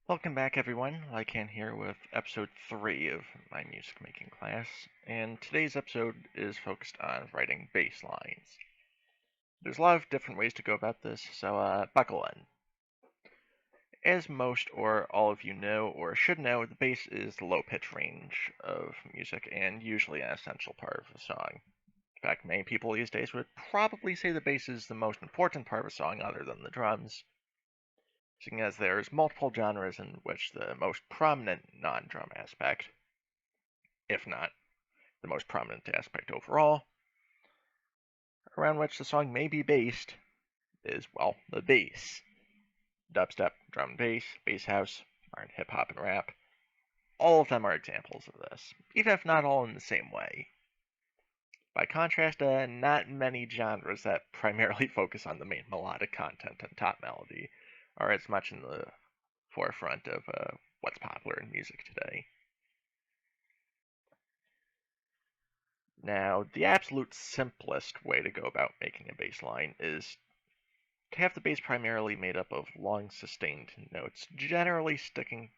Welcome back, everyone. Lycan here with episode 3 of my music making class, and today's episode is focused on writing bass lines. There's a lot of different ways to go about this, so buckle in. As most or all of you know or should know, the bass is the low pitch range of music and usually an essential part of a song. In fact, many people these days would probably say the bass is the most important part of a song other than the drums, seeing as there's multiple genres in which the most prominent non-drum aspect, if not the most prominent aspect overall, around which the song may be based, is, well, the bass. Dubstep, drum and bass house, modern hip hop and rap, all of them are examples of this, even if not all in the same way. By contrast, not many genres that primarily focus on the main melodic content and top melody are as much in the forefront of what's popular in music today. Now, the absolute simplest way to go about making a bass line is to have the bass primarily made up of long sustained notes, generally sticking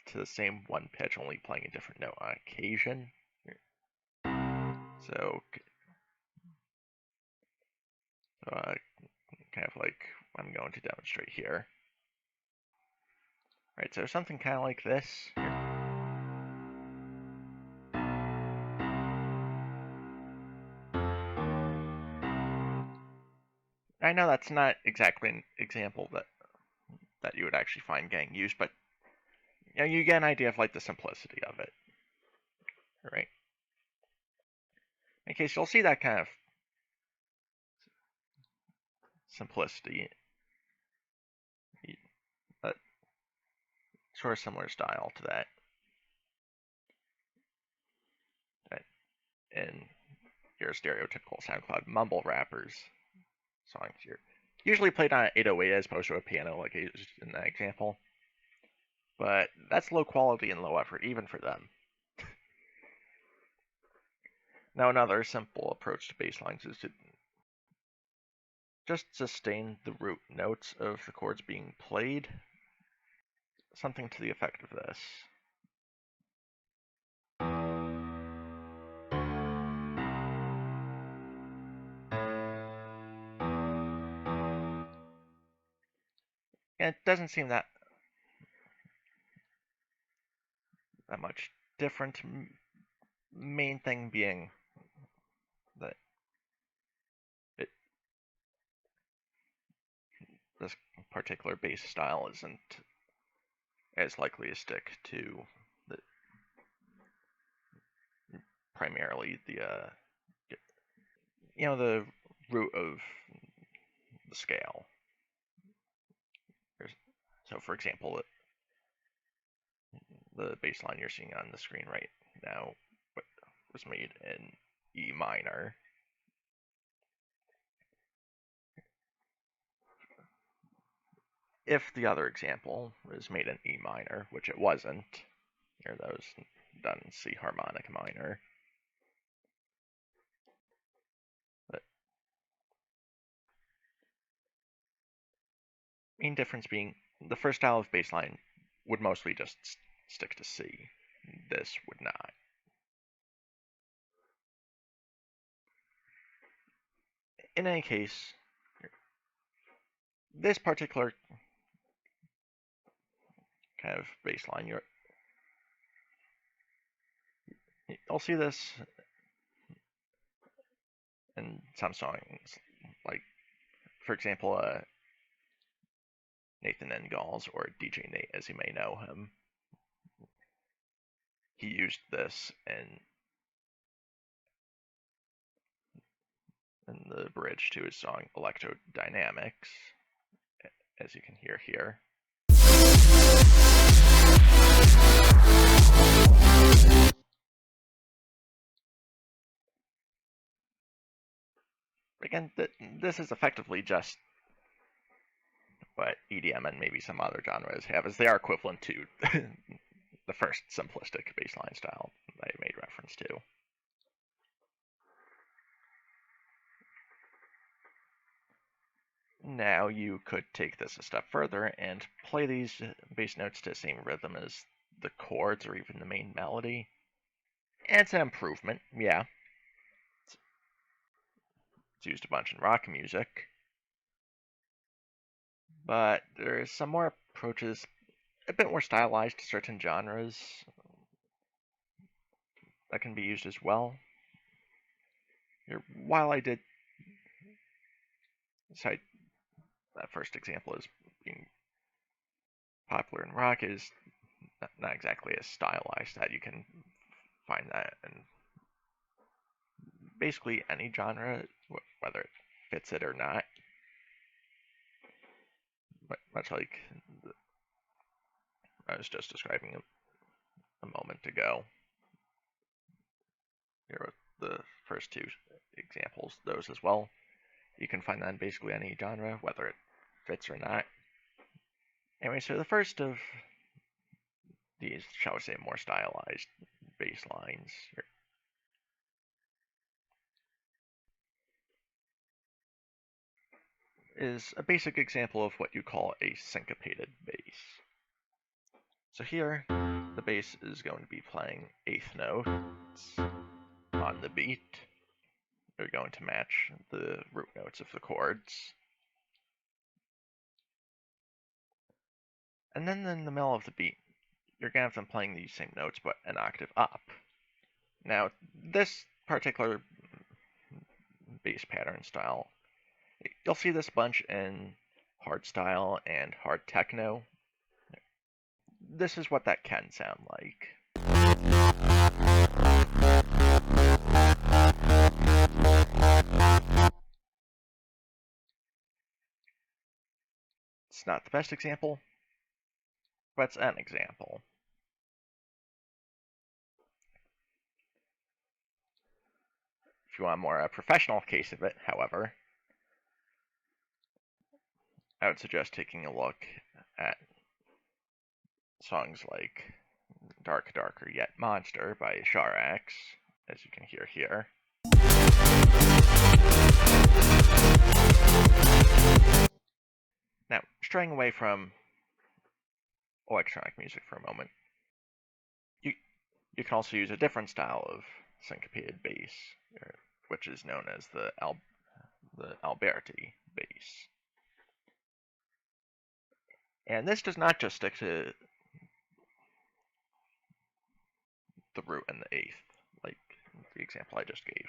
to the same one pitch, only playing a different note on occasion. So, kind of like I'm going to demonstrate here. Right, so something kind of like this. I know that's not exactly an example that you would actually find getting used, but you get an idea of like the simplicity of it. Right? In case you'll see that kind of simplicity, but sort of similar style to that. In your stereotypical SoundCloud mumble rappers songs here. Usually played on an 808 as opposed to a piano like I used in that example. But that's low quality and low effort, even for them. Now another simple approach to bass lines is to just sustain the root notes of the chords being played. Something to the effect of this. And it doesn't seem that much different. Main thing being that this particular bass style isn't as likely to stick to primarily the root of the scale. So, for example, the bass line you're seeing on the screen right now was made in E minor. If the other example was made in E minor, which it wasn't, here that was done in C harmonic minor. But main difference being the first style of bass line would mostly just stick to C. This would not. In any case, this particular kind of bass line, you'll see this in some songs, like, for example, Nathan Ingall's, or DJ Nate as you may know him. He used this in the bridge to his song Electrodynamics, as you can hear here. Again, this is effectively just what EDM and maybe some other genres have, as they are equivalent to the first simplistic bassline style that I made reference to. Now you could take this a step further and play these bass notes to the same rhythm as the chords or even the main melody. And it's an improvement, yeah. It's used a bunch in rock music. But there's some more approaches, a bit more stylized to certain genres that can be used as well. Here, while I did cite that first example as being popular in rock, is not exactly as stylized. That you can find that in basically any genre, whether it fits it or not. But much like I was just describing a moment ago. Here are the first two examples, those as well. You can find that in basically any genre, whether it fits or not. Anyway, so the first of these, shall we say, more stylized bass lines is a basic example of what you call a syncopated bass. So here, the bass is going to be playing eighth notes on the beat. They're going to match the root notes of the chords. And then in the middle of the beat, you're going to have them playing these same notes, but an octave up. Now, this particular bass pattern style, you'll see this bunch in hardstyle and hard techno. This is what that can sound like. It's not the best example, but it's an example. If you want a more professional case of it, however, I would suggest taking a look at songs like Dark Darker Yet Monster by Sharax, as you can hear here. Now, straying away from electronic music for a moment, you can also use a different style of syncopated bass, which is known as the Alberti bass. And this does not just stick to the root and the eighth, like the example I just gave.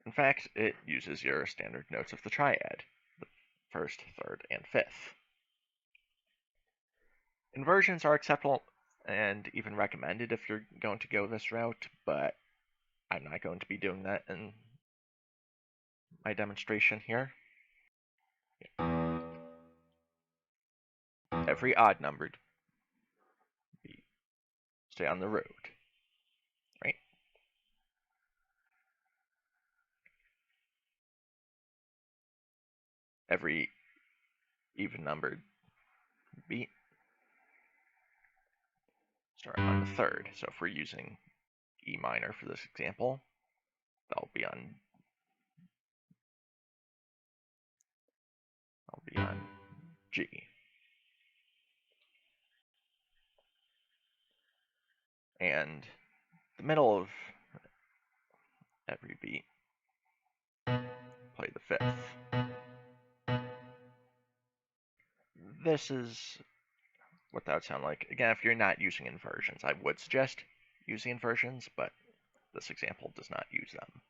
In fact, it uses your standard notes of the triad, the first, third, and fifth. Inversions are acceptable and even recommended if you're going to go this route, but I'm not going to be doing that in my demonstration here. Every odd-numbered beat, stay on the root, right? Every even-numbered beat, start on the third. So if we're using E minor for this example, that'll be on G. And the middle of every beat, play the fifth. This is what that would sound like. Again, if you're not using inversions, I would suggest using inversions, but this example does not use them.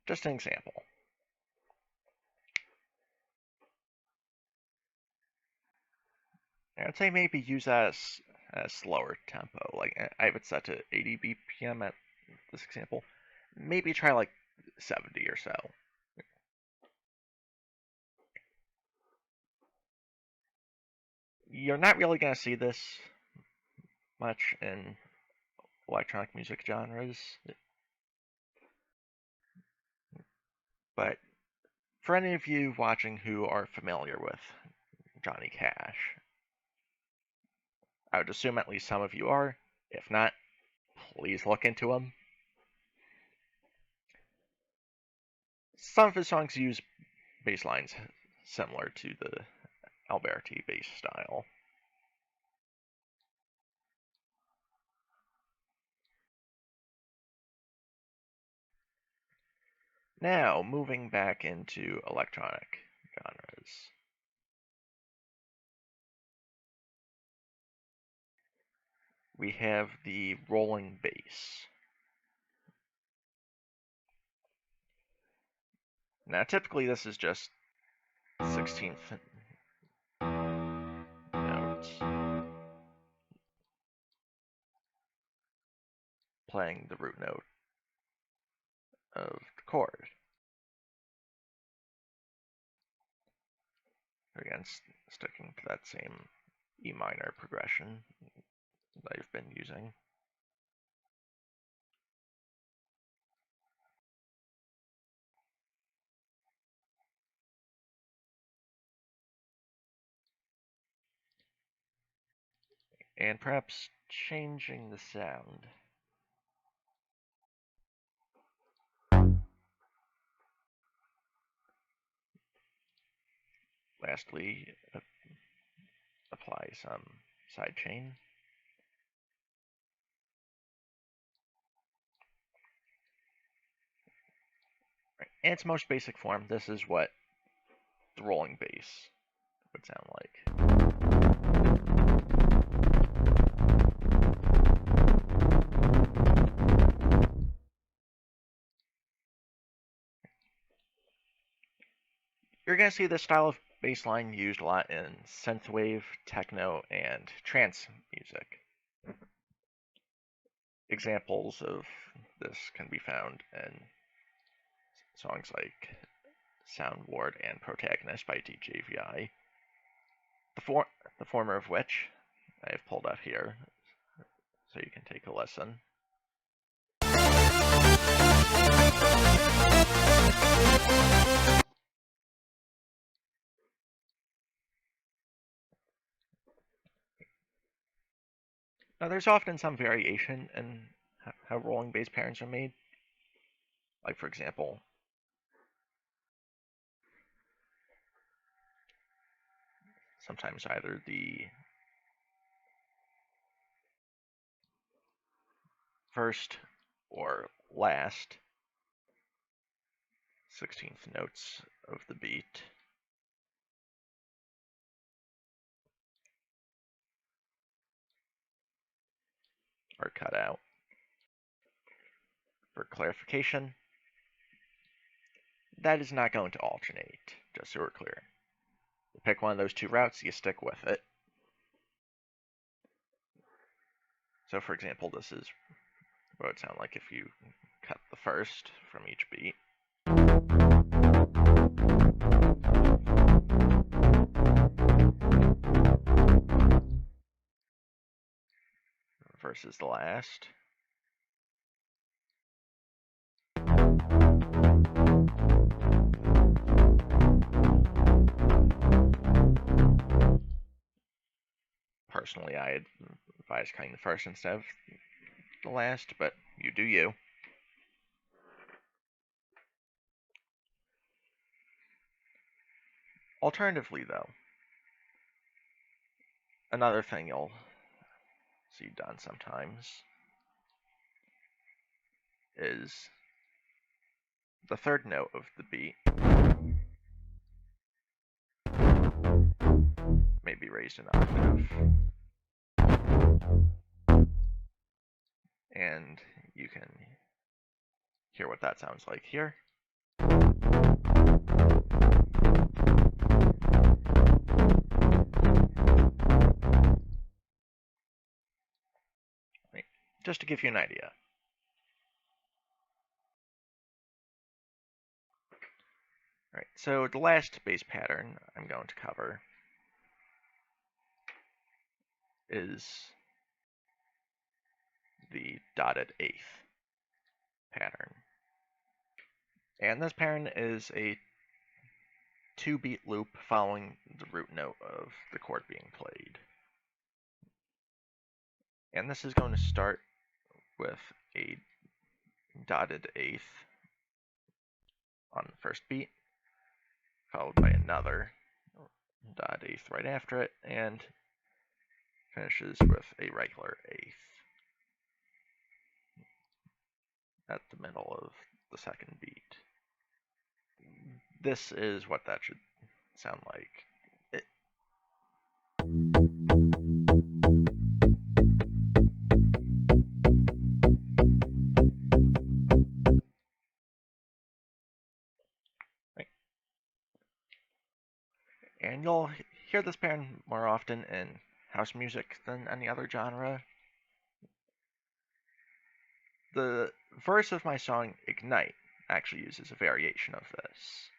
Just an example. I'd say maybe use that as a slower tempo. Like I have it set to 80 BPM at this example. Maybe try like 70 or so. You're not really going to see this much in electronic music genres, but For any of you watching who are familiar with Johnny Cash, I would assume at least some of you are. If not, please look into him. Some of his songs use bass lines similar to the Alberti bass style. Now, moving back into electronic genres. We have the rolling bass. Now, typically this is just 16th notes playing the root note of the chord. Again, sticking to that same E minor progression that I've been using. And perhaps changing the sound. Lastly, apply some sidechain. In its most basic form, this is what the rolling bass would sound like. You're going to see this style of bass line used a lot in synthwave, techno, and trance music. Examples of this can be found in songs like Sound Ward and Protagonist by DJVI, the former of which I have pulled up here so you can take a listen. Now, there's often some variation in how rolling bass patterns are made. Like, for example, sometimes either the first or last 16th notes of the beat are cut out. For clarification, that is not going to alternate, just so we're clear. You pick one of those two routes, you stick with it. So for example, this is what it would sound like if you cut the first from each beat. Versus the last. Personally, I advise cutting the first instead of the last, but you do you. Alternatively, though, another thing you'll see done sometimes is the third note of the beat may be raised an octave. And you can hear what that sounds like here. Just to give you an idea. Alright, so the last bass pattern I'm going to cover is the dotted eighth pattern. And this pattern is a 2-beat loop following the root note of the chord being played. And this is going to start with a dotted eighth on the first beat, followed by another dotted eighth right after it, and finishes with a regular eighth at the middle of the second beat. This is what that should sound like. And you'll hear this pattern more often in house music than any other genre. The verse of my song Ignite actually uses a variation of this.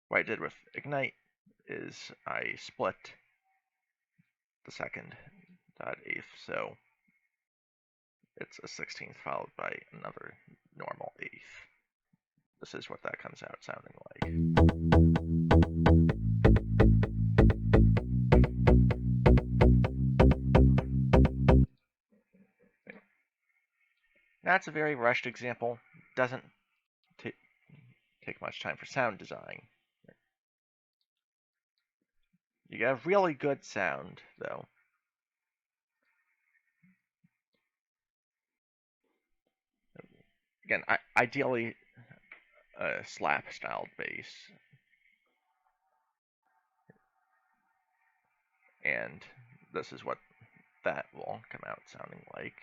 What I did with Ignite is I split the second dot eighth, so it's a 16th followed by another normal eighth. This is what that comes out sounding like. That's a very rushed example. Doesn't take much time for sound design. You get a really good sound, though. Again, ideally a slap-styled bass. And this is what that will come out sounding like.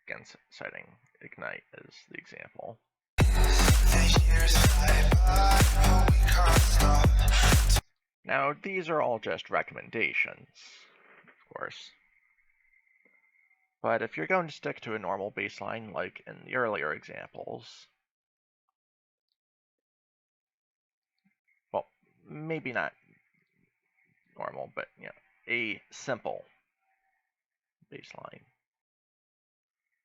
Again, citing Ignite as the example. Now, these are all just recommendations, of course. But if you're going to stick to a normal bass line, like in the earlier examples, well, maybe not normal, but a simple bass line,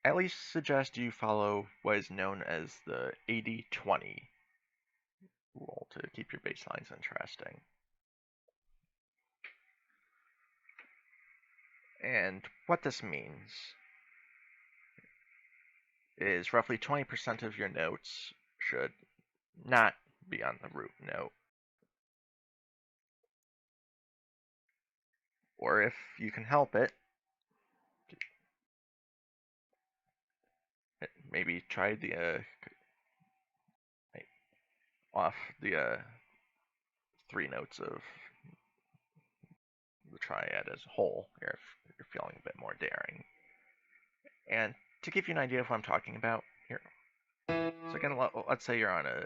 I at least suggest you follow what is known as the 80-20 rule to keep your bass lines interesting. And what this means is roughly 20% of your notes should not be on the root note. Or if you can help it, maybe try the off the 3 notes of the triad as a whole, if you're feeling a bit more daring. And to give you an idea of what I'm talking about here, so again, let's say you're on a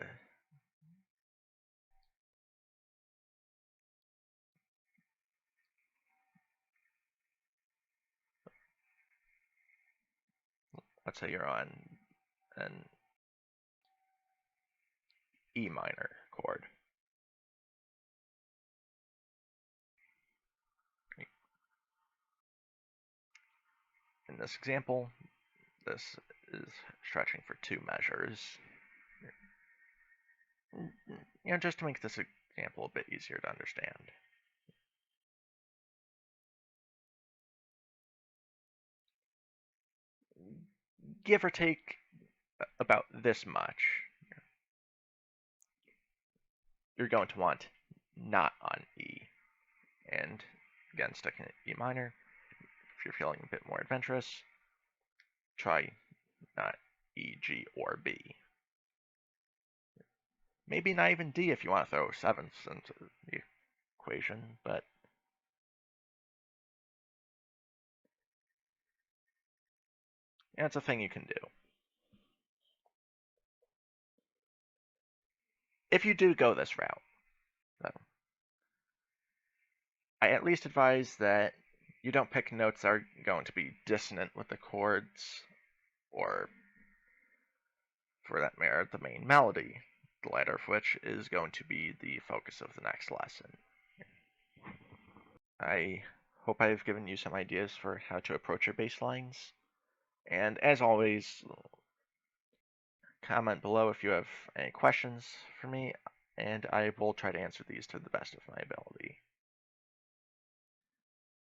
an E minor chord. In this example, this is stretching for 2 measures. Just to make this example a bit easier to understand. Give or take about this much, you're going to want not on E. And again, sticking at E minor. If you're feeling a bit more adventurous, try not E, G, or B. Maybe not even D if you want to throw sevenths into the equation, but it's a thing you can do. If you do go this route, though, I at least advise that you don't pick notes that are going to be dissonant with the chords, or, for that matter, the main melody, the latter of which is going to be the focus of the next lesson. I hope I've given you some ideas for how to approach your bass lines, and as always, comment below if you have any questions for me. and I will try to answer these to the best of my ability.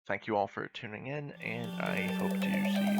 Thank you all for tuning in, and I hope to see you